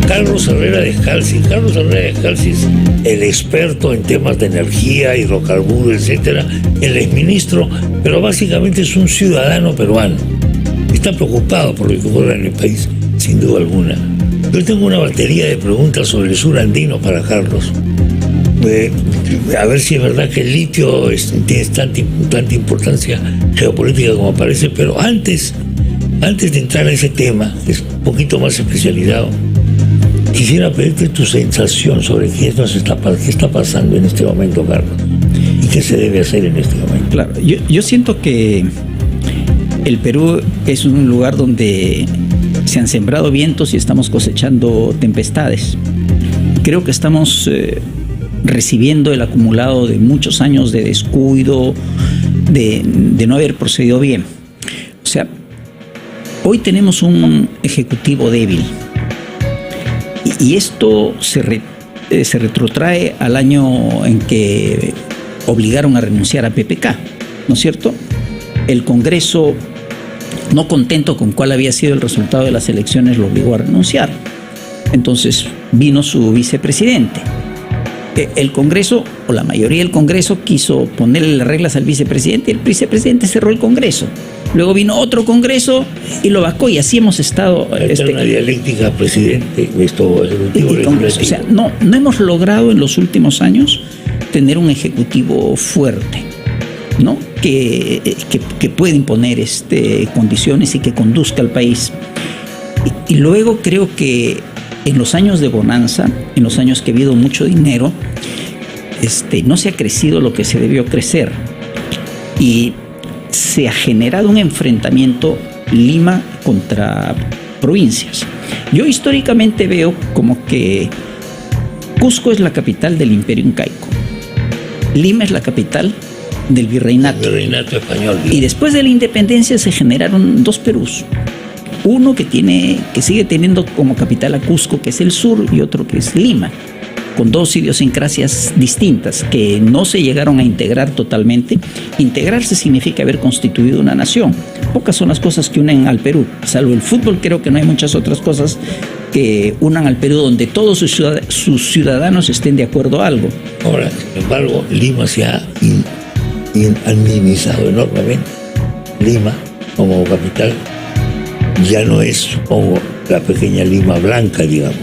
Carlos Herrera Descalzi. Carlos Herrera Descalzi es el experto en temas de energía, hidrocarburos, etcétera, el exministro, pero básicamente es un ciudadano peruano. Está preocupado por lo que ocurre en el país, sin duda alguna. Yo tengo una batería de preguntas sobre el sur andino para Carlos. A ver si es verdad que el litio tiene tanta importancia geopolítica como parece, pero antes de entrar a ese tema, que es un poquito más especializado, quisiera pedirte tu sensación sobre qué está pasando en este momento, Carlos, y qué se debe hacer en este momento. Claro, yo siento que el Perú es un lugar donde se han sembrado vientos y estamos cosechando tempestades. Creo que estamos recibiendo el acumulado de muchos años de descuido, de no haber procedido bien. O sea, hoy tenemos un ejecutivo débil y esto se retrotrae al año en que obligaron a renunciar a PPK, ¿no es cierto? El Congreso, no contento con cuál había sido el resultado de las elecciones, lo obligó a renunciar. Entonces vino su vicepresidente. El Congreso, o la mayoría del Congreso, quiso ponerle las reglas al vicepresidente. El vicepresidente cerró el Congreso. Luego vino otro Congreso y lo vacó, y así hemos estado. Una dialéctica, presidente, esto ejecutivo, Congreso. O sea, no hemos logrado en los últimos años tener un ejecutivo fuerte, ¿no? Que pueda imponer condiciones y que conduzca al país. Y luego creo que en los años de bonanza, en los años que ha habido mucho dinero, no se ha crecido lo que se debió crecer. Y se ha generado un enfrentamiento Lima contra provincias. Yo históricamente veo como que Cusco es la capital del Imperio Incaico. Lima es la capital del virreinato. El virreinato español. Y después de la independencia se generaron dos Perús. Uno que sigue teniendo como capital a Cusco, que es el sur, y otro que es Lima, con dos idiosincrasias distintas que no se llegaron a integrar totalmente. Integrarse significa haber constituido una nación. Pocas son las cosas que unen al Perú, salvo el fútbol. Creo que no hay muchas otras cosas que unan al Perú donde todos sus ciudadanos estén de acuerdo a algo. Ahora, sin embargo, Lima se ha andinizado enormemente. Lima, como capital, ya no es, supongo, la pequeña Lima blanca, digamos.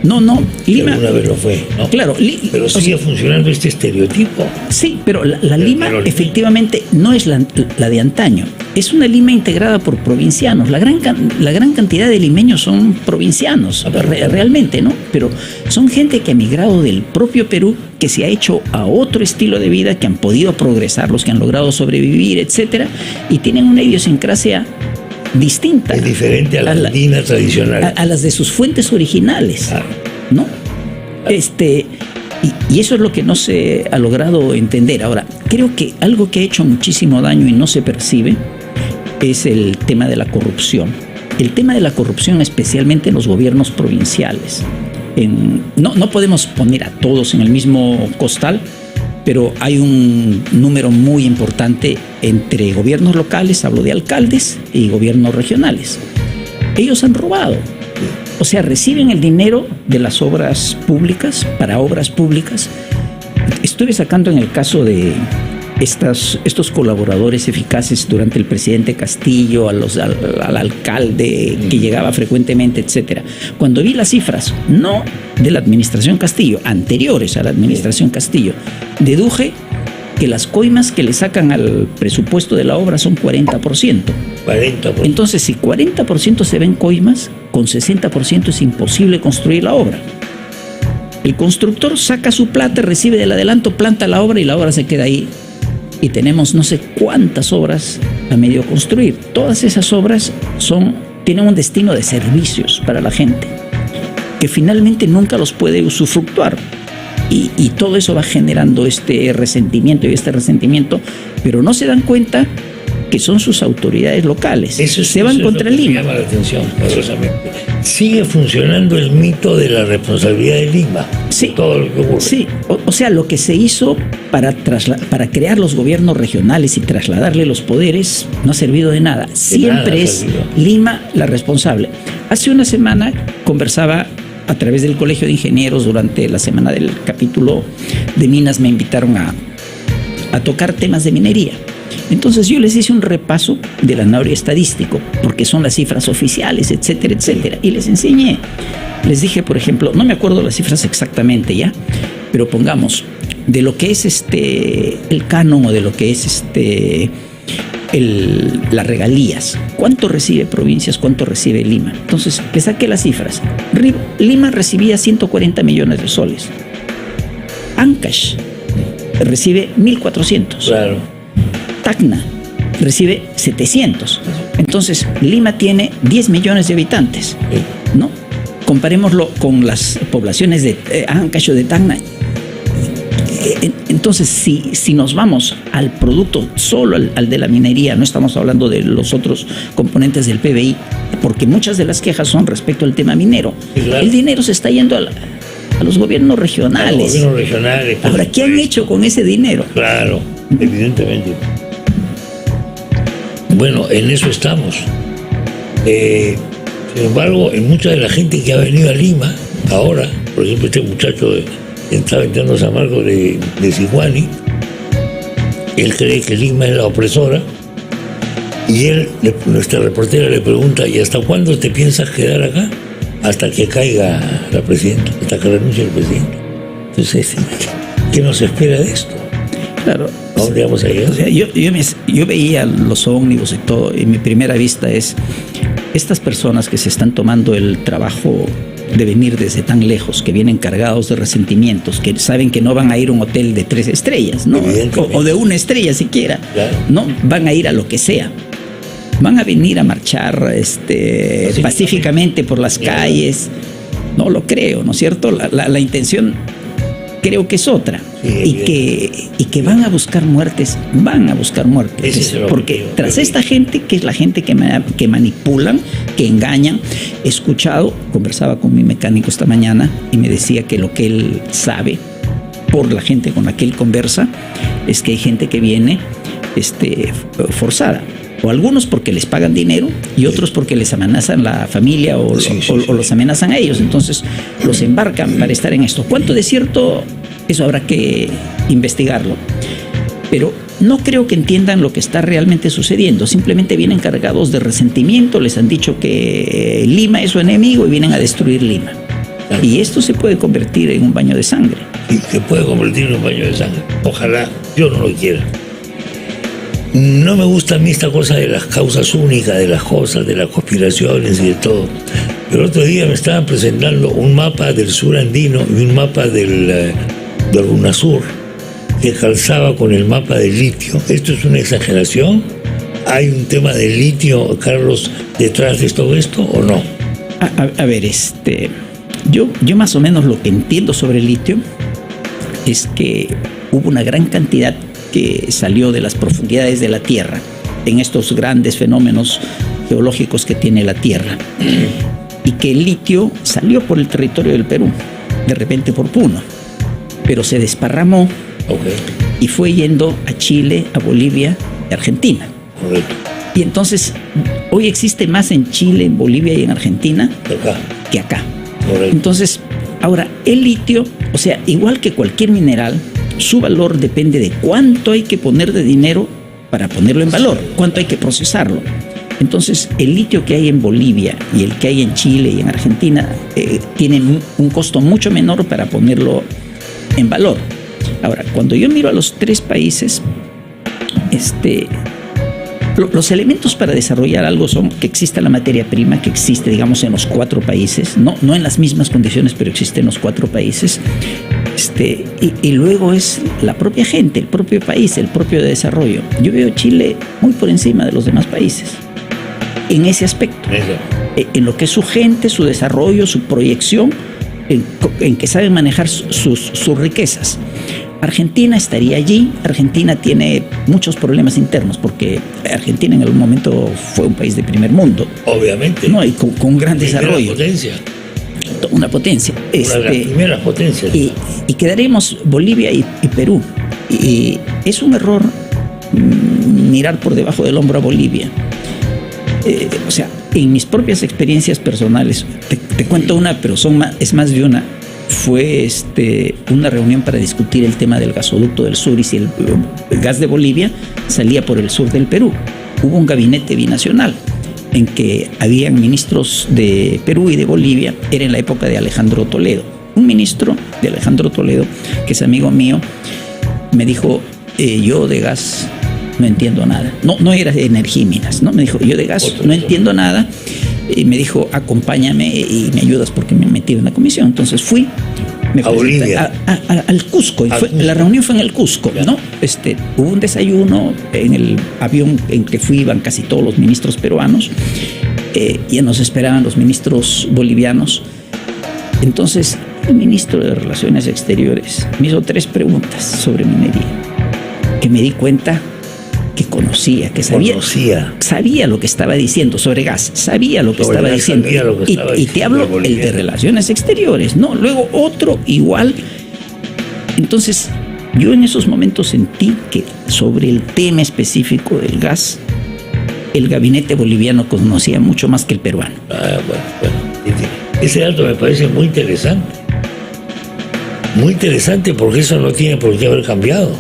No, Lima... Alguna vez lo fue, ¿no? Claro. Pero sigue funcionando este estereotipo. Sí, pero la Lima efectivamente no es la de antaño. Es una Lima integrada por provincianos. La gran cantidad de limeños son provincianos, realmente, ¿no? Pero son gente que ha migrado del propio Perú, que se ha hecho a otro estilo de vida, que han podido progresar, los que han logrado sobrevivir, etcétera, y tienen una idiosincrasia distinta. Es diferente a la andina tradicional. A las de sus fuentes originales, ¿no? Y eso es lo que no se ha logrado entender. Ahora, creo que algo que ha hecho muchísimo daño y no se percibe es el tema de la corrupción. El tema de la corrupción, especialmente en los gobiernos provinciales. No podemos poner a todos en el mismo costal, pero hay un número muy importante entre gobiernos locales, hablo de alcaldes, y gobiernos regionales. Ellos han robado. O sea, reciben el dinero de las obras públicas para obras públicas. Estuve sacando en el caso de estos colaboradores eficaces durante el presidente Castillo, al alcalde que llegaba frecuentemente, etcétera. Cuando vi las cifras, no de la administración Castillo, anteriores a la administración Castillo, deduje que las coimas que le sacan al presupuesto de la obra son 40%. 40%. Entonces, si 40% se ven coimas, con 60% es imposible construir la obra. El constructor saca su plata, recibe del adelanto, planta la obra y la obra se queda ahí. Y tenemos no sé cuántas obras a medio construir. Todas esas obras tienen un destino de servicios para la gente, que finalmente nunca los puede usufructuar. Y todo eso va generando este resentimiento, pero no se dan cuenta que son sus autoridades locales. Se van contra Lima. Me llama la atención, poderosamente. Sigue funcionando el mito de la responsabilidad de Lima. Sí, todo lo que ocurre. Sí, o sea, lo que se hizo para crear los gobiernos regionales y trasladarle los poderes no ha servido de nada. Siempre es Lima la responsable. Hace una semana conversaba a través del Colegio de Ingenieros, durante la semana del capítulo de minas, me invitaron a tocar temas de minería. Entonces yo les hice un repaso del anuario estadístico, porque son las cifras oficiales, etcétera, etcétera, y les enseñé. Les dije, por ejemplo, no me acuerdo las cifras exactamente ya, pero pongamos, de lo que es el canon, o de lo que es las regalías, cuánto recibe provincias, cuánto recibe Lima. Entonces le saqué las cifras. Lima recibía 140 millones de soles. Ancash recibe 1.400. Claro. Tacna recibe 700. Entonces Lima tiene 10 millones de habitantes, ¿no? Comparémoslo con las poblaciones de Ancash o de Tacna. Entonces, si nos vamos al producto, solo al de la minería, no estamos hablando de los otros componentes del PBI, porque muchas de las quejas son respecto al tema minero. Sí, claro. El dinero se está yendo a los gobiernos regionales. A los gobiernos regionales. Ahora, ¿qué han hecho con ese dinero? Claro, evidentemente. Bueno, en eso estamos. Sin embargo, en mucha de la gente que ha venido a Lima, ahora, por ejemplo, este muchacho que estaba entrando a San Marcos de Sihuani, él cree que Lima es la opresora, y nuestra reportera le pregunta, ¿y hasta cuándo te piensas quedar acá? Hasta que caiga la presidenta, hasta que renuncie el presidente. Entonces, ¿qué nos espera de esto? Claro. ¿A dónde vamos a llegar? O sea, yo veía los ómnibus y todo, y mi primera vista es estas personas que se están tomando el trabajo de venir desde tan lejos, que vienen cargados de resentimientos, que saben que no van a ir a un hotel de 3 estrellas, ¿no? O de 1 estrella siquiera, claro. No van a ir a lo que sea. Van a venir a marchar pacíficamente por las calles. No lo creo, ¿no es cierto? La intención creo que es otra. Sí, y que van a buscar muertes. Porque tras esta gente, que es la gente que manipulan, que engañan, he escuchado, conversaba con mi mecánico esta mañana y me decía que lo que él sabe por la gente con la que él conversa es que hay gente que viene forzada. O algunos porque les pagan dinero y otros porque les amenazan la familia o los amenazan a ellos. Entonces los embarcan para estar en esto. ¿Cuánto de cierto? Eso habrá que investigarlo. Pero no creo que entiendan lo que está realmente sucediendo. Simplemente vienen cargados de resentimiento. Les han dicho que Lima es su enemigo y vienen a destruir Lima. Y esto se puede convertir en un baño de sangre. Y se puede convertir en un baño de sangre. Ojalá, yo no lo quiera. No me gusta a mí esta cosa de las causas únicas, de las cosas, de las conspiraciones y de todo. Pero el otro día me estaban presentando un mapa del sur andino y un mapa del UNASUR que calzaba con el mapa del litio. ¿Esto es una exageración? ¿Hay un tema de litio, Carlos, detrás de todo esto o no? A ver, yo más o menos lo que entiendo sobre el litio es que hubo una gran cantidad que salió de las profundidades de la Tierra en estos grandes fenómenos geológicos que tiene la Tierra, y que el litio salió por el territorio del Perú, de repente por Puno, pero se desparramó y fue yendo a Chile, a Bolivia y Argentina. Correcto. Y entonces hoy existe más en Chile, en Bolivia y en Argentina que acá. Correcto. Entonces, ahora, el litio, o sea, igual que cualquier mineral, su valor depende de cuánto hay que poner de dinero para ponerlo en valor, cuánto hay que procesarlo. Entonces, el litio que hay en Bolivia y el que hay en Chile y en Argentina tienen un costo mucho menor para ponerlo en valor. Ahora, cuando yo miro a los 3 países, los elementos para desarrollar algo son que exista la materia prima, que existe, digamos, en los 4 países, no en las mismas condiciones, pero existe en los 4 países. Y luego es la propia gente, el propio país, el propio desarrollo. Yo veo Chile muy por encima de los demás países en ese aspecto, en lo que es su gente, su desarrollo, su proyección, en que saben manejar sus riquezas. Argentina estaría allí. Argentina tiene muchos problemas internos porque Argentina en algún momento fue un país de primer mundo. Obviamente. No, y con un gran desarrollo. Una potencia. Una de las primeras potencias. Y quedaremos Bolivia y Perú. Y es un error mirar por debajo del hombro a Bolivia. O sea, En mis propias experiencias personales, te cuento una, pero es más de una. Fue una reunión para discutir el tema del gasoducto del sur y si el gas de Bolivia salía por el sur del Perú. Hubo un gabinete binacional en que habían ministros de Perú y de Bolivia. Era en la época de Alejandro Toledo. Un ministro de Alejandro Toledo, que es amigo mío, me dijo, yo de gas no entiendo nada. No era de energía y minas, ¿no? Me dijo, yo de gas no entiendo nada. Y me dijo, acompáñame y me ayudas porque me metí en la comisión. Entonces fui a Bolivia, al Cusco. La reunión fue en el Cusco, ¿no? Hubo un desayuno en el avión en que fui, iban casi todos los ministros peruanos. Ya nos esperaban los ministros bolivianos. Entonces, el ministro de Relaciones Exteriores me hizo 3 preguntas sobre minería, que me di cuenta que conocía, que sabía lo que estaba diciendo sobre gas, sabía lo que estaba diciendo. Y te hablo el de Relaciones Exteriores, ¿no? Luego otro igual. Entonces, yo en esos momentos sentí que sobre el tema específico del gas, el gabinete boliviano conocía mucho más que el peruano. Bueno. Ese dato me parece muy interesante. Muy interesante porque eso no tiene por qué haber cambiado.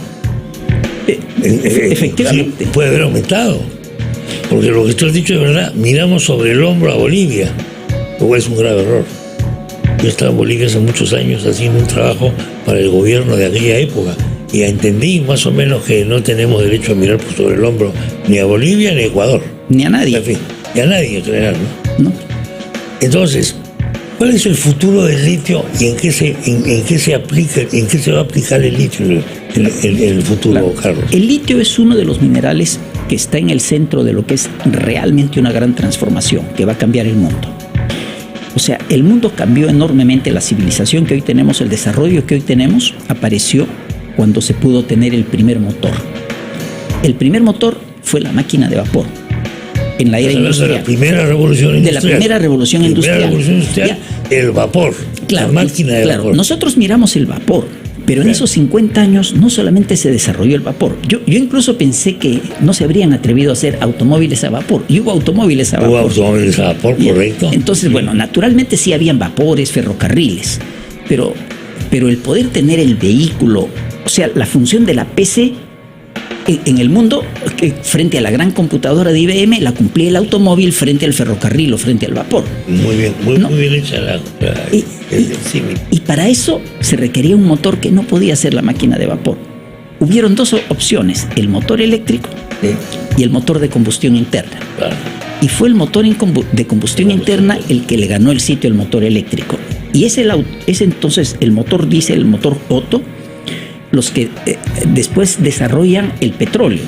Efectivamente. Sí, puede haber aumentado. Porque lo que tú has dicho es verdad. Miramos sobre el hombro a Bolivia. Luego es un grave error. Yo estaba en Bolivia hace muchos años haciendo un trabajo para el gobierno de aquella época. Y entendí más o menos que no tenemos derecho a mirar por sobre el hombro ni a Bolivia ni a Ecuador. Ni a nadie. En fin, ni a nadie en general, ¿no? Entonces, ¿cuál es el futuro del litio y en qué se aplica, en qué se va a aplicar el litio en el futuro, Carlos? El litio es uno de los minerales que está en el centro de lo que es realmente una gran transformación que va a cambiar el mundo. O sea, el mundo cambió enormemente, la civilización que hoy tenemos, el desarrollo que hoy tenemos, apareció cuando se pudo tener el primer motor. El primer motor fue la máquina de vapor. En la era industrial. De la primera revolución industrial. De la primera revolución industrial. El vapor. Claro, la máquina de vapor. Nosotros miramos el vapor, pero en esos 50 años no solamente se desarrolló el vapor. Yo incluso pensé que no se habrían atrevido a hacer automóviles a vapor. Y hubo automóviles a vapor. Hubo automóviles a vapor, correcto. Entonces, bueno, naturalmente sí habían vapores, ferrocarriles, pero el poder tener el vehículo, o sea, la función de la PC en el mundo, frente a la gran computadora de IBM, la cumplía el automóvil frente al ferrocarril o frente al vapor. Muy bien, muy bien hecha y para eso se requería un motor que no podía ser la máquina de vapor. Hubieron 2 opciones, el motor eléctrico y el motor de combustión interna. Claro. Y fue el motor de combustión interna el que le ganó el sitio al motor eléctrico. Y es entonces el motor diésel, el motor Otto, los que después desarrollan el petróleo,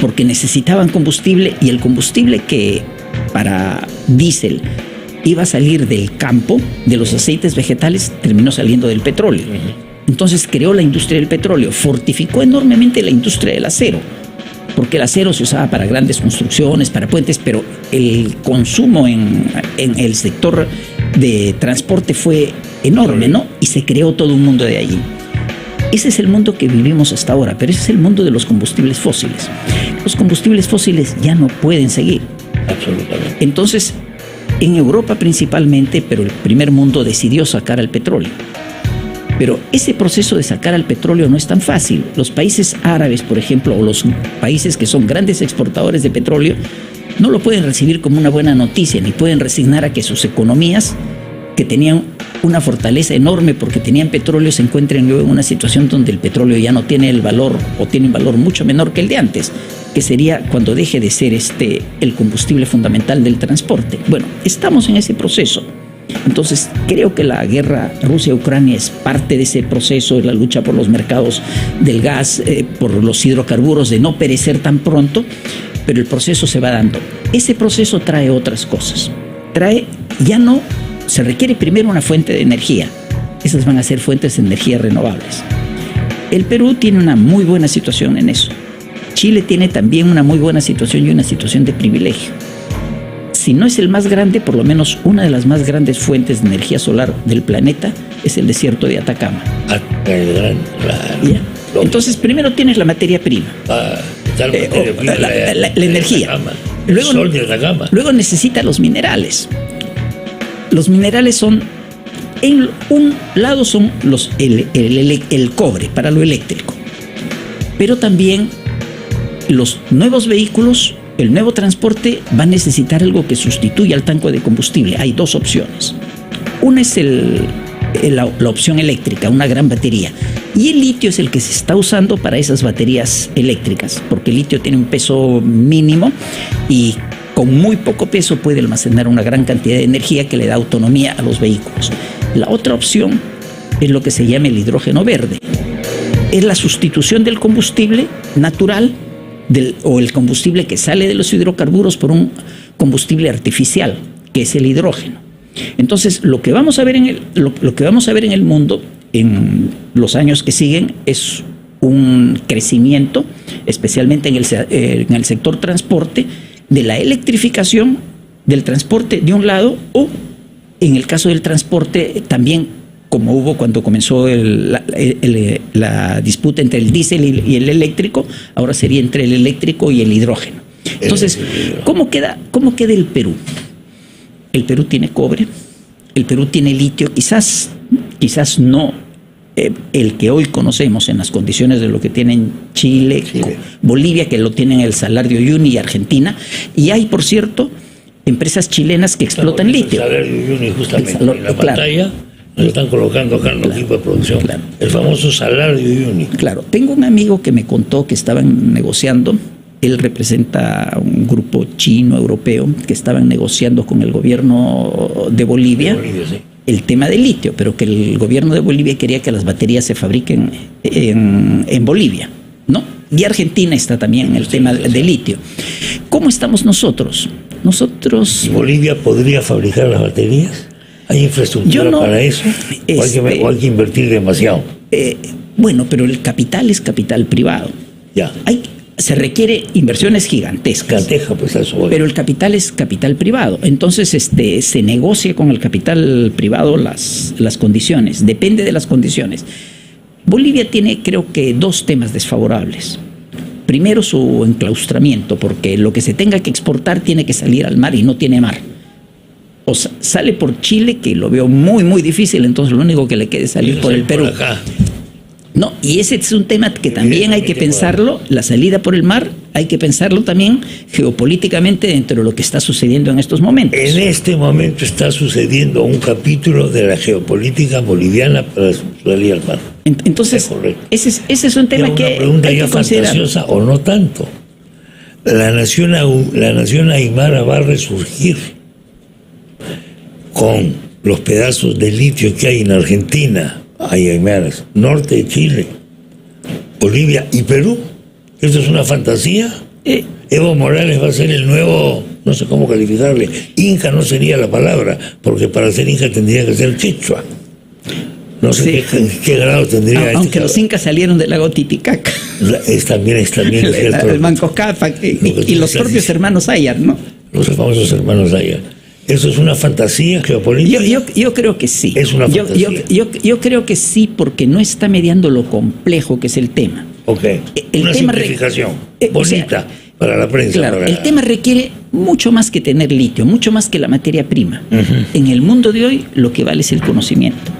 porque necesitaban combustible, y el combustible que para diésel iba a salir del campo, de los aceites vegetales, terminó saliendo del petróleo. Entonces creó la industria del petróleo, fortificó enormemente la industria del acero, porque el acero se usaba para grandes construcciones, para puentes, pero el consumo en el sector de transporte fue enorme, ¿no? Y se creó todo un mundo de allí. Ese es el mundo que vivimos hasta ahora, pero ese es el mundo de los combustibles fósiles. Los combustibles fósiles ya no pueden seguir. Absolutamente. Entonces, en Europa principalmente, pero el primer mundo decidió sacar al petróleo. Pero ese proceso de sacar al petróleo no es tan fácil. Los países árabes, por ejemplo, o los países que son grandes exportadores de petróleo, no lo pueden recibir como una buena noticia, ni pueden resignar a que sus economías, que tenían una fortaleza enorme porque tenían petróleo, se encuentren luego en una situación donde el petróleo ya no tiene el valor, o tiene un valor mucho menor que el de antes, que sería cuando deje de ser el combustible fundamental del transporte. Bueno, estamos en ese proceso. Entonces, creo que la guerra Rusia-Ucrania es parte de ese proceso, de la lucha por los mercados del gas, por los hidrocarburos, de no perecer tan pronto, pero el proceso se va dando. Ese proceso trae otras cosas. Se requiere primero una fuente de energía. Esas van a ser fuentes de energía renovables. El Perú tiene una muy buena situación en eso. Chile tiene también una muy buena situación y una situación de privilegio. Si no es el más grande, por lo menos una de las más grandes fuentes de energía solar del planeta es el desierto de Atacama. Entonces, primero tienes la materia prima. La energía. Luego, sol de Atacama. Luego necesita los minerales. Los minerales son, en un lado son el cobre para lo eléctrico, pero también los nuevos vehículos, el nuevo transporte va a necesitar algo que sustituya al tanque de combustible. Hay dos opciones. Una es la opción eléctrica, una gran batería. Y el litio es el que se está usando para esas baterías eléctricas, porque el litio tiene un peso mínimo y con muy poco peso puede almacenar una gran cantidad de energía que le da autonomía a los vehículos. La otra opción es lo que se llama el hidrógeno verde. Es la sustitución del combustible natural o el combustible que sale de los hidrocarburos por un combustible artificial, que es el hidrógeno. Entonces, lo que vamos a ver en el mundo en los años que siguen es un crecimiento, especialmente en el sector transporte, de la electrificación del transporte de un lado, o en el caso del transporte también, como hubo cuando comenzó la disputa entre el diésel y el eléctrico, ahora sería entre el eléctrico y el hidrógeno. Entonces, ¿cómo queda el Perú? El Perú tiene cobre, el Perú tiene litio, quizás no el que hoy conocemos en las condiciones de lo que tienen Chile. Bolivia, que lo tienen el Salario Uyuni, y Argentina. Y hay, por cierto, empresas chilenas que explotan litio. El Salario Uyuni, justamente, en la pantalla nos están colocando acá en el equipo de producción. El famoso Salario Uyuni. Claro, tengo un amigo que me contó que estaban negociando. Él representa un grupo chino, europeo, que estaban negociando con el gobierno de Bolivia, sí, el tema del litio, pero que el gobierno de Bolivia quería que las baterías se fabriquen en Bolivia, ¿no? Y Argentina está también en el tema del litio. ¿Cómo estamos nosotros? ¿Y Bolivia podría fabricar las baterías? ¿Hay infraestructura para eso? ¿O hay que invertir demasiado? Bueno, pero el capital es capital privado. Ya. Se requiere inversiones gigantescas. Pues eso voy. Pero el capital es capital privado. Entonces se negocia con el capital privado las condiciones. Depende de las condiciones. Bolivia tiene, creo que, dos temas desfavorables. Primero, su enclaustramiento, porque lo que se tenga que exportar tiene que salir al mar y no tiene mar. O sale por Chile, que lo veo muy, muy difícil, entonces lo único que le queda es salir por el Perú. Por acá. No, y ese es un tema que también hay que pensarlo, la salida por el mar, hay que pensarlo también geopolíticamente dentro de lo que está sucediendo en estos momentos. En este momento está sucediendo un capítulo de la geopolítica boliviana para salir al mar. Entonces, ese es un tema que hay que considerar. Fantasiosa o no tanto. La nación aymara va a resurgir con los pedazos de litio que hay en Argentina. Hay aymaras, norte de Chile, Bolivia y Perú. ¿Esto es una fantasía? Evo Morales va a ser el nuevo, no sé cómo calificarle, Inca no sería la palabra, porque para ser Inca tendría que ser quechua. No sé qué grado tendría. Aunque los incas salieron del lago Titicaca. También es cierto. El Manco Cápac y los propios hermanos Ayar, ¿no? Los famosos hermanos Ayar. ¿Eso es una fantasía geopolítica? Yo creo que sí. Es una fantasía. Yo creo que sí, porque no está mediando lo complejo que es el tema. Ok. Una simplificación bonita para la prensa. Claro, el tema requiere mucho más que tener litio, mucho más que la materia prima. En el mundo de hoy, lo que vale es el conocimiento.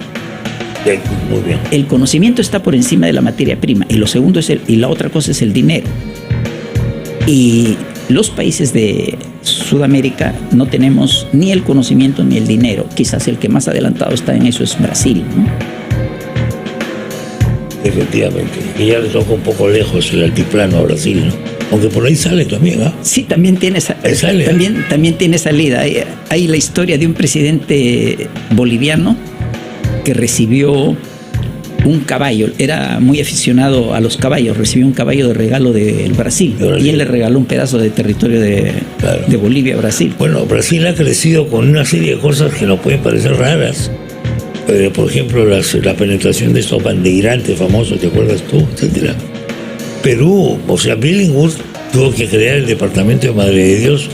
Muy bien. El conocimiento está por encima de la materia prima. Y lo segundo y la otra cosa es el dinero. Y los países de Sudamérica no tenemos ni el conocimiento ni el dinero. Quizás el que más adelantado está en eso es Brasil, ¿no? Efectivamente. Y ya le toca un poco lejos el altiplano a Brasil, ¿no? Aunque por ahí sale también, ¿ah? Sí, también tiene también tiene salida. Hay la historia de un presidente boliviano que recibió un caballo, era muy aficionado a los caballos, recibió un caballo de regalo del Brasil, y él le regaló un pedazo de territorio de Bolivia a Brasil. Bueno, Brasil ha crecido con una serie de cosas que nos pueden parecer raras. Por ejemplo, la penetración de estos bandeirantes famosos, ¿te acuerdas tú? Etcétera. Perú, o sea, Billinghurst tuvo que crear el departamento de Madre de Dios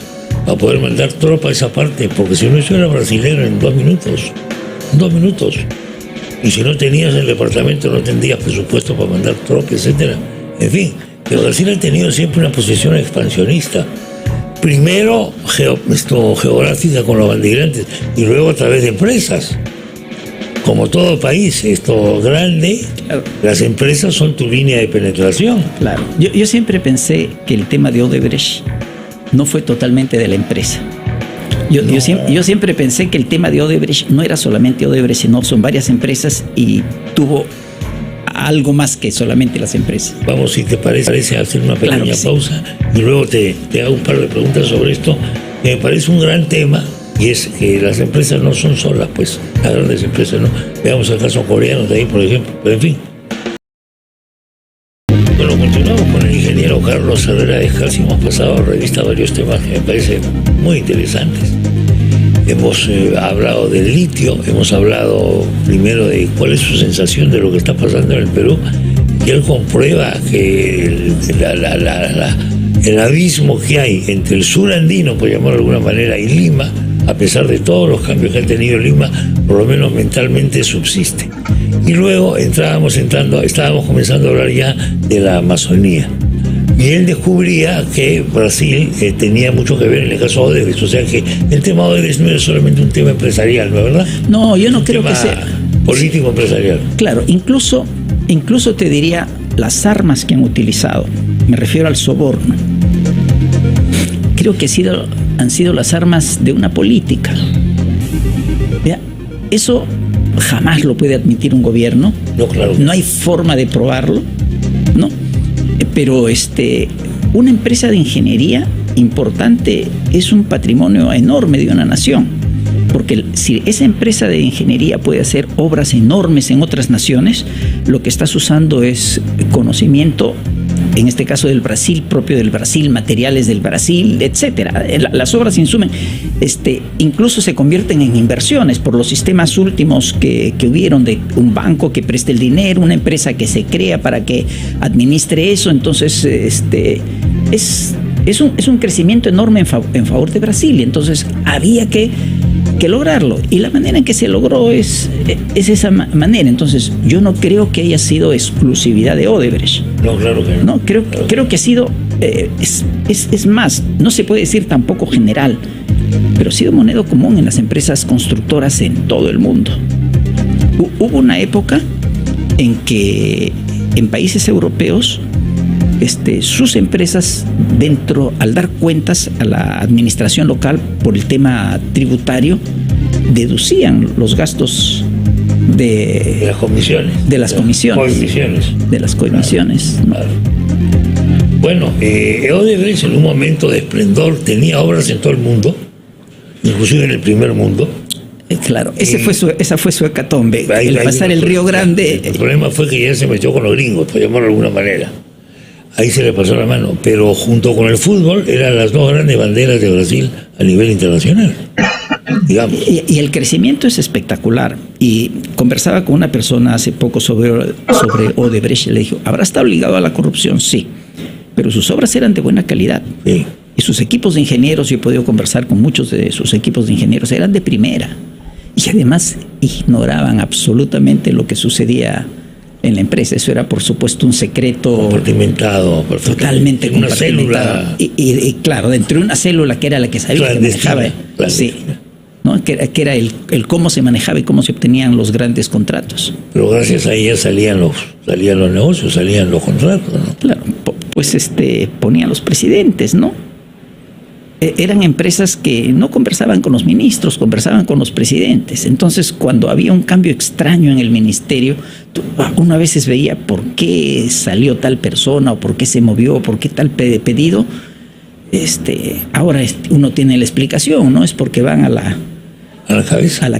para poder mandar tropa a esa parte, porque si no, eso era brasilero en 2 minutos. 2 minutos. Y si no tenías el departamento, no tendrías presupuesto para mandar tropas, etcétera. En fin, que Brasil ha tenido siempre una posición expansionista. primero geográfica con los bandeirantes y luego a través de empresas. Como todo país grande, claro, las empresas son tu línea de penetración. Claro. Yo siempre pensé que el tema de Odebrecht no fue totalmente de la empresa. Yo siempre pensé que el tema de Odebrecht no era solamente Odebrecht, sino son varias empresas y tuvo algo más que solamente las empresas. Vamos, si te parece, hacer una pequeña pausa y luego te hago un par de preguntas sobre esto, que me parece un gran tema, y es que las empresas no son solas, pues, las grandes empresas no. Veamos el caso coreano de ahí, por ejemplo, pero en fin. Bueno, continuamos con el ingeniero Carlos Herrera Descalzi. Hemos pasado a revista varios temas que me parecen muy interesantes. Hemos hablado del litio, hemos hablado primero de cuál es su sensación de lo que está pasando en el Perú, y él comprueba que el abismo que hay entre el sur andino, por llamarlo de alguna manera, y Lima, a pesar de todos los cambios que ha tenido Lima, por lo menos mentalmente subsiste. Y luego estábamos comenzando a hablar ya de la Amazonía. Y él descubría que Brasil tenía mucho que ver en el caso de Odebrecht. O sea que el tema de Odebrecht no es solamente un tema empresarial, ¿no es verdad? No, yo no creo que sea político empresarial. Claro, incluso te diría las armas que han utilizado. Me refiero al soborno. Creo que han sido las armas de una política. ¿Ya? Eso jamás lo puede admitir un gobierno. No, claro. No hay forma de probarlo, ¿no? Pero una empresa de ingeniería importante es un patrimonio enorme de una nación, porque si esa empresa de ingeniería puede hacer obras enormes en otras naciones, lo que estás usando es conocimiento, en este caso del Brasil, propio del Brasil, materiales del Brasil, etcétera. Las obras insumen, incluso se convierten en inversiones por los sistemas últimos que hubieron de un banco que preste el dinero, una empresa que se crea para que administre eso. Entonces, es un crecimiento enorme en favor de Brasil. Entonces, había que lograrlo, y la manera en que se logró es esa manera. Entonces yo no creo que haya sido exclusividad de Odebrecht. No, claro que no. No, creo que ha sido es más, no se puede decir tampoco general, pero ha sido moneda común en las empresas constructoras en todo el mundo. Hubo una época en que en países europeos sus empresas, al dar cuentas a la administración local por el tema tributario, deducían los gastos de las comisiones. De las comisiones. Claro, claro. Bueno, Odebrecht en un momento de esplendor tenía obras en todo el mundo, inclusive en el primer mundo. Claro, esa fue su hecatombe. Pasar el Río Grande. El problema fue que ya se metió con los gringos, por llamarlo de alguna manera. Ahí se le pasó la mano, pero junto con el fútbol eran las dos grandes banderas de Brasil a nivel internacional, digamos. Y el crecimiento es espectacular. Y conversaba con una persona hace poco sobre Odebrecht, y le dijo, ¿habrá estado ligado a la corrupción? Sí, pero sus obras eran de buena calidad. Sí. Y sus equipos de ingenieros, yo he podido conversar con muchos de sus equipos de ingenieros, eran de primera. Y además ignoraban absolutamente lo que sucedía en la empresa. Eso era, por supuesto, un secreto compartimentado, totalmente una compartimentado. Célula. Y claro, dentro de una célula que era la que sabía que manejaba. Sí, ¿no? Que era el cómo se manejaba y cómo se obtenían los grandes contratos. Pero gracias a ella salían los negocios, salían los contratos, ¿no? Claro, pues ponían los presidentes, ¿no? Eran empresas que no conversaban con los ministros, conversaban con los presidentes. Entonces, cuando había un cambio extraño en el ministerio, uno a veces veía por qué salió tal persona, o por qué se movió, o por qué tal pedido. Ahora uno tiene la explicación, ¿no? Es porque van a la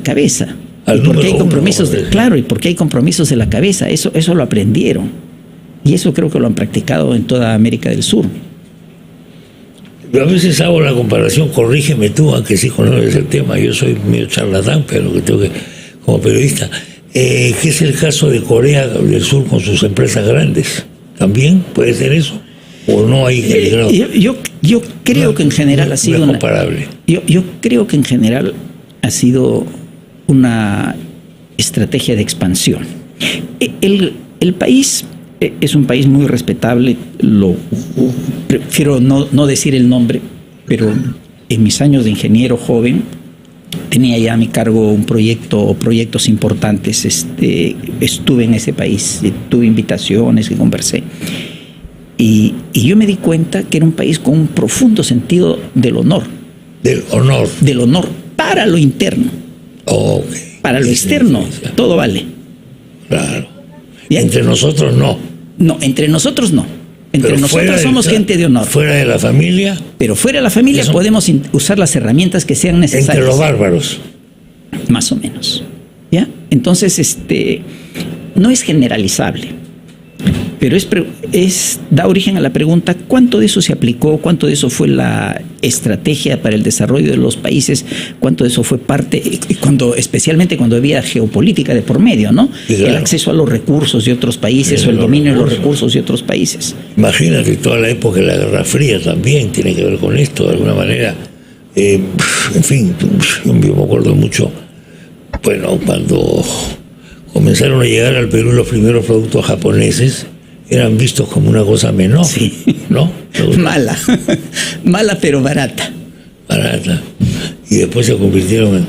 cabeza. Y porque hay compromisos, claro, y porque hay compromisos de la cabeza. Eso lo aprendieron. Y eso creo que lo han practicado en toda América del Sur. Yo a veces hago la comparación, corrígeme tú, aunque sí conoces el tema, yo soy medio charlatán, pero lo que tengo que, como periodista, que es el caso de Corea del Sur con sus empresas grandes. ¿También puede ser eso? ¿O no hay grado? Yo creo que en general ha sido comparable. Yo creo que en general ha sido una estrategia de expansión. El país es un país muy respetable, prefiero no decir el nombre, pero en mis años de ingeniero joven tenía ya a mi cargo un proyecto o proyectos importantes. Estuve en ese país, tuve invitaciones que conversé. Y yo me di cuenta que era un país con un profundo sentido del honor. Del honor. Del honor para lo interno. Okay. Para lo externo, todo vale. Claro. ¿Bien? Entre nosotros no. No, entre nosotros no. Entre Pero nosotros somos gente de honor. Fuera de la familia. Pero fuera de la familia podemos usar las herramientas que sean necesarias. Entre los bárbaros. Más o menos. ¿Ya? Entonces, no es generalizable. Pero da origen a la pregunta, ¿cuánto de eso se aplicó? ¿Cuánto de eso fue la estrategia para el desarrollo de los países? ¿Cuánto de eso fue parte, especialmente cuando había geopolítica de por medio, ¿no? Claro. El acceso a los recursos de otros países o el dominio de los recursos de otros países. Imagínate, toda la época de la Guerra Fría también tiene que ver con esto, de alguna manera. En fin, yo me acuerdo mucho, bueno, cuando comenzaron a llegar al Perú los primeros productos japoneses, eran vistos como una cosa menor, sí. ¿No? Mala pero barata. Barata. Y después se convirtieron en...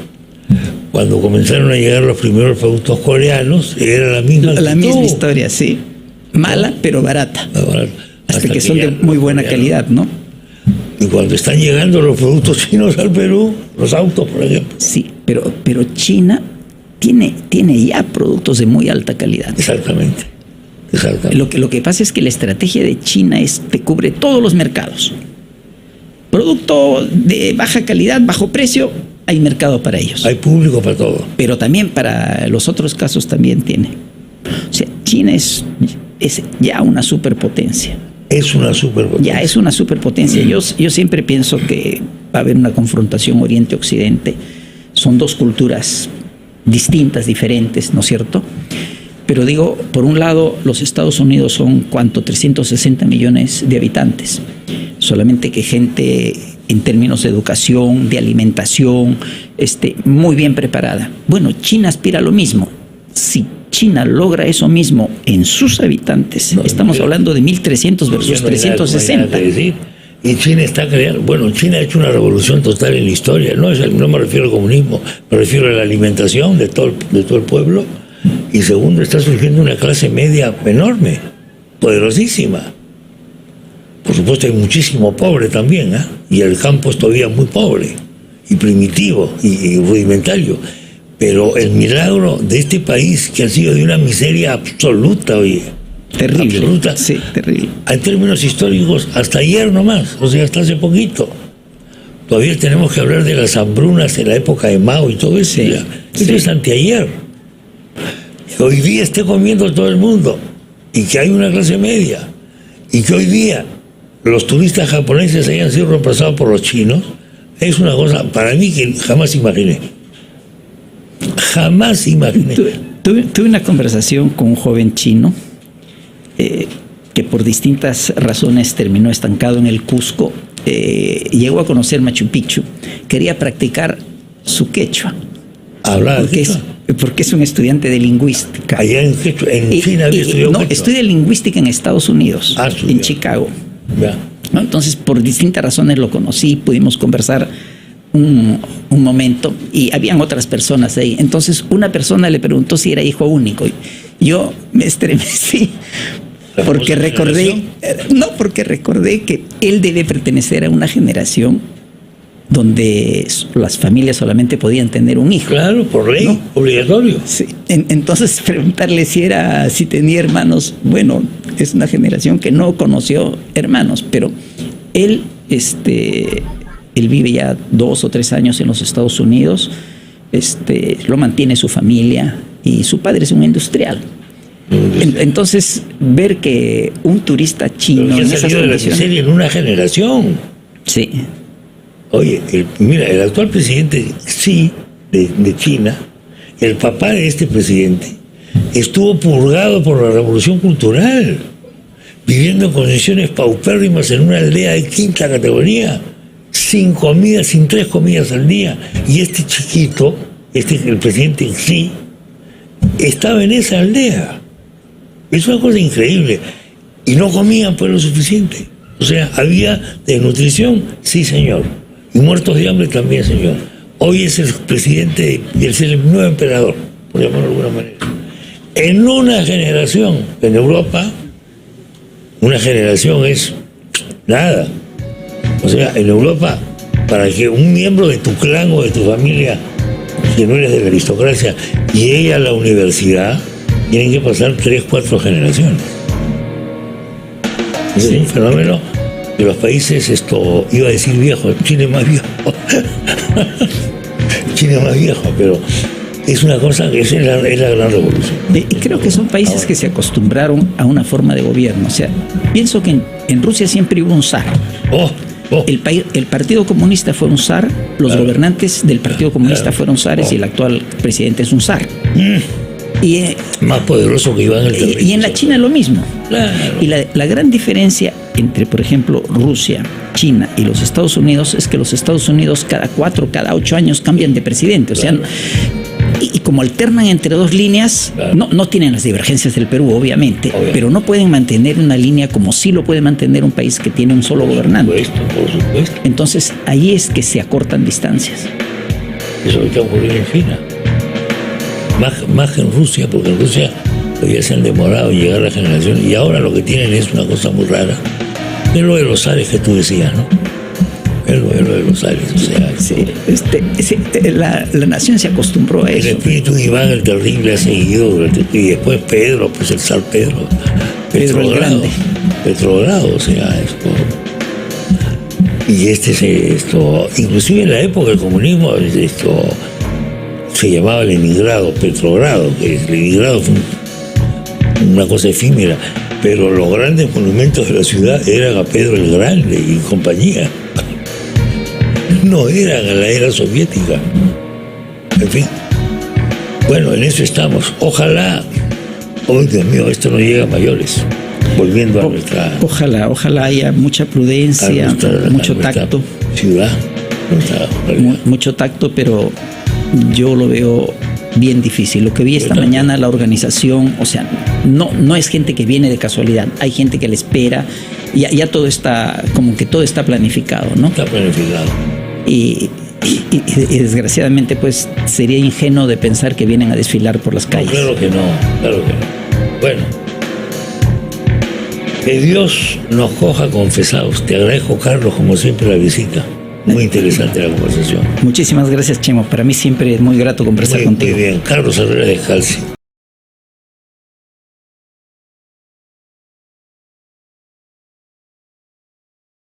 Cuando comenzaron a llegar los primeros productos coreanos, era la misma historia, sí. Mala pero barata. Hasta que son de muy buena calidad, ¿no? Y cuando están llegando los productos chinos al Perú, los autos, por ejemplo. Sí, pero China tiene ya productos de muy alta calidad. Exactamente. Lo que pasa es que la estrategia de China te cubre todos los mercados. Producto de baja calidad, bajo precio, hay mercado para ellos. Hay público para todo. Pero también para los otros casos también tiene. O sea, China es ya una superpotencia. Es una superpotencia. Ya es una superpotencia. Yo siempre pienso que va a haber una confrontación Oriente-Occidente. Son dos culturas distintas, diferentes, ¿no es cierto? Pero digo, por un lado, los Estados Unidos son, ¿cuánto? 360 millones de habitantes. Solamente que gente en términos de educación, de alimentación, muy bien preparada. Bueno, China aspira a lo mismo. Si China logra eso mismo en sus habitantes, estamos hablando de 1.300 versus 360. Y China está creando, bueno, China ha hecho una revolución total en la historia. No me refiero al comunismo, me refiero a la alimentación de todo el pueblo. Y segundo, está surgiendo una clase media enorme, poderosísima. Por supuesto hay muchísimo pobre también, ¿eh? Y el campo es todavía muy pobre, y primitivo, y rudimentario. Pero el milagro de este país, que ha sido de una miseria absoluta, oye. Terrible. Absoluta. Sí, terrible. En términos históricos, hasta ayer nomás, o sea, hasta hace poquito. Todavía tenemos que hablar de las hambrunas en la época de Mao y todo eso. Sí, esto es anteayer. Hoy día esté comiendo todo el mundo y que hay una clase media y que hoy día los turistas japoneses hayan sido reemplazados por los chinos, es una cosa para mí que jamás imaginé. Tuve una conversación con un joven chino que por distintas razones terminó estancado en el Cusco, llegó a conocer Machu Picchu, quería practicar su quechua. Porque es un estudiante de lingüística. Allá en China había estudiado. No, estudia lingüística en Estados Unidos, en Chicago. Ya. ¿No? Entonces, por distintas razones lo conocí, pudimos conversar un momento y habían otras personas ahí. Entonces, una persona le preguntó si era hijo único. Yo me estremecí porque recordé que él debe pertenecer a una generación donde las familias solamente podían tener un hijo. Claro, por ley, ¿no? Obligatorio. Sí. Entonces, preguntarle si tenía hermanos, bueno, es una generación que no conoció hermanos, pero él vive ya 2 o 3 años en los Estados Unidos, lo mantiene su familia y su padre es un industrial. Entonces, ver que un turista chino en esas condiciones en una generación. Sí. Oye, mira, el actual presidente Xi de China, el papá de este presidente, estuvo purgado por la revolución cultural, viviendo en condiciones paupérrimas en una aldea de 5ª categoría, sin 3 comidas al día. Y este chiquito, el presidente Xi, estaba en esa aldea. Es una cosa increíble. Y no comían pues lo suficiente. O sea, había desnutrición, sí señor, y muertos de hambre también, señor. Hoy es el presidente y es el nuevo emperador, por llamarlo de alguna manera. En una generación, en Europa, una generación es nada. O sea, en Europa, para que un miembro de tu clan o de tu familia, que no eres de la aristocracia, llegue a la universidad, tienen que pasar 3, 4 generaciones. Es un fenómeno de los países, iba a decir viejo, Chile más viejo. Chile más viejo, pero es una cosa que es la gran revolución. Y creo que son países que se acostumbraron a una forma de gobierno. O sea, pienso que en Rusia siempre hubo un zar. El Partido Comunista fue un zar, los gobernantes del Partido Comunista fueron zares y el actual presidente es un zar. Más poderoso que Iván el Terrible. Y en la China lo mismo. Claro. Y la gran diferencia entre, por ejemplo, Rusia, China y los Estados Unidos es que los Estados Unidos cada 4, cada 8 años cambian de presidente. O sea, y como alternan entre dos líneas, no tienen las divergencias del Perú, obviamente, pero no pueden mantener una línea como sí lo puede mantener un país que tiene un solo gobernante. Por supuesto. Entonces, ahí es que se acortan distancias. Eso es lo que ha ocurrido en China. Más que en Rusia, porque en Rusia todavía se han demorado en llegar a la generación, y ahora lo que tienen es una cosa muy rara. Es lo de los zares que tú decías, ¿no? Es lo de los zares, o sea... Sí, la nación se acostumbró a eso. El espíritu de Iván el Terrible ha seguido, y después Pedro, pues el zar Pedro el Grande. Petrogrado, o sea, esto... Y inclusive en la época del comunismo, se llamaba Leningrado, Petrogrado, que Leningrado fue una cosa efímera, pero los grandes monumentos de la ciudad eran a Pedro el Grande y compañía. No eran a la era soviética. En fin. Bueno, en eso estamos. Ojalá, oh Dios mío, esto no llega a mayores. Volviendo a nuestra... Ojalá haya mucha prudencia, mucho tacto. Ciudad. Mucho tacto, pero yo lo veo bien difícil. Lo que vi esta mañana, la organización, o sea, no es gente que viene de casualidad, hay gente que le espera, ya todo está, como que todo está planificado, ¿no? Está planificado. Y desgraciadamente, pues, sería ingenuo de pensar que vienen a desfilar por las calles. Claro que no. Bueno, que Dios nos coja confesados. Te agradezco, Carlos, como siempre, la visita. Muy interesante la conversación. Muchísimas gracias, Chemo. Para mí siempre es muy grato conversar contigo. Muy bien. Carlos Herrera de Calci.